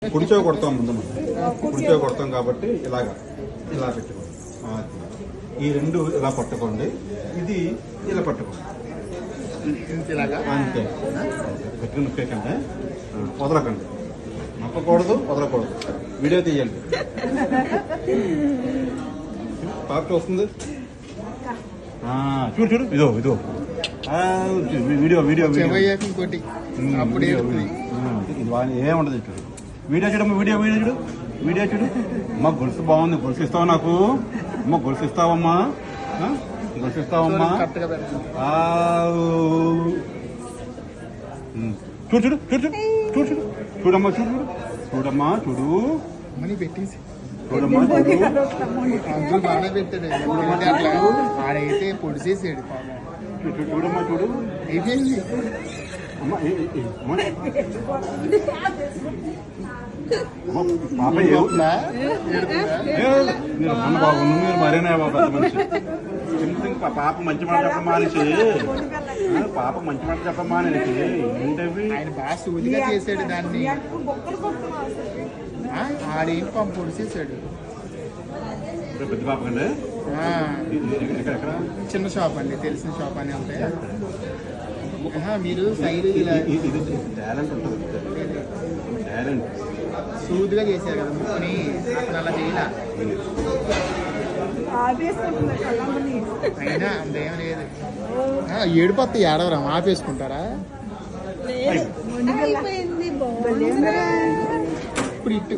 కుడిచో కొడతాం ముందు కుడిచో కొడతాం కాబట్టి ఇలా పెట్టుకోండి. ఈ రెండు ఇలా పట్టుకోండి, ఇది ఇలా పట్టుకోండి అంతే. పెట్టుకుని నొక్కేకండి, వదలకండి, నొక్కకూడదు, వదలకూడదు. వీడియో తీయండి. పాప వస్తుంది, చూడు చూడు, ఇదో వీడియో వీడియో ఇది ఏముండదు. చూడు వీడియో చూడమ్మా, వీడియో చూడు. అమ్మ గొలుసు బాగుంది, గొలుసు ఇస్తావా నాకు? అమ్మ గొలుసు ఇస్తావమ్మా, గొలుసు ఇస్తావమ్మా? చూడు చూడు చూడు చూడు చూడు చూడు చూడమ్మా, చూడమ్మా, చూడు పెట్టేసి చూడమ్మా, చూడు. బాగా పెట్టాడు, ఆడైతే పొడి చేసాడు. చూడమ్మా, చూడు. అయిపోయింది. పాప బాబు, మీరు మరేనా పెద్ద మనిషి. పాప మంచి మాట చెప్పడం మానేసి, పాప మంచి మాట చెప్పడం మానేసి ఏంటవి? ఆయన బాగా సూదిగా చేశాడు దాన్ని. ఆడేం పొడి చేశాడు. పెద్ద పాప కండి, చిన్న షాప్ అండి, తెలిసిన షాప్ అని ఉంటాయి. మీరు సైడ్ టాలెంట్ ఉంటుంది, టాలెంట్. సూదిగా చేశారు కదా ముక్కుని, అసలు అలా చేయాల. అయినా అంతేం లేదు. ఏడుపత్తి ఏడవరా, ఆపేసుకుంటారా? ఇప్పుడు ఇటు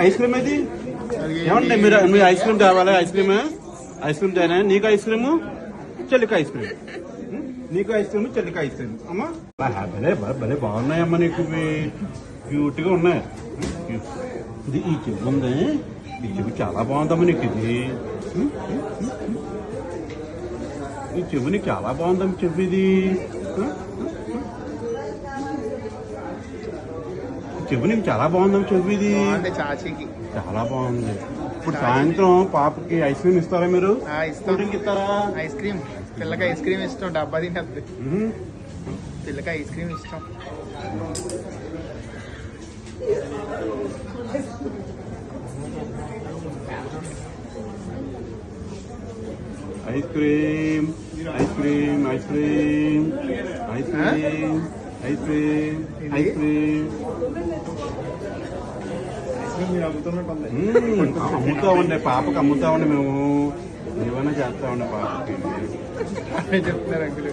ఐస్ క్రీమ్ అది ఏమండి? మీరు ఐస్ క్రీమ్ తేవాలి. ఐస్ క్రీమ్ తేనా? నీకు ఐస్ క్రీము, చెల్లికి ఐస్ క్రీమ్. నీకు ఐస్ క్రీమ్, చెల్లికి ఐస్ క్రీమ్. అమ్మా భలే భలే బాగున్నాయమ్మా, నీకు క్యూట్ గా ఉన్నాయి. ఇది ఈ చెవి ఉంది, ఈ చెవి చాలా బాగుందమ్మా నీకు. ఈ చెవి నీకు చాలా బాగుందమ్మా, చెవి ఇది. చెవి నీకు చాలా బాగుందమ్మా, చెవి ఇది చాచీకి చాలా బాగుంది. ఇప్పుడు సాయంత్రం పాపకి ఐస్ క్రీమ్ ఇస్తారా మీరు? ఇస్తారా? ఐస్ క్రీమ్ పిల్లకి ఐస్ క్రీమ్ ఇష్టం, డబ్బా తింటుంది. పిల్లకి ఐస్ క్రీమ్ ఇష్టం. Ice cream, ice cream, ice cream, ice cream, ice cream, ice cream. అమ్ముతామండి, పాపకి అమ్ముతామండి మేము. ఏమైనా చేస్తామండి పాపకి. చెప్తున్నారు అంకులు.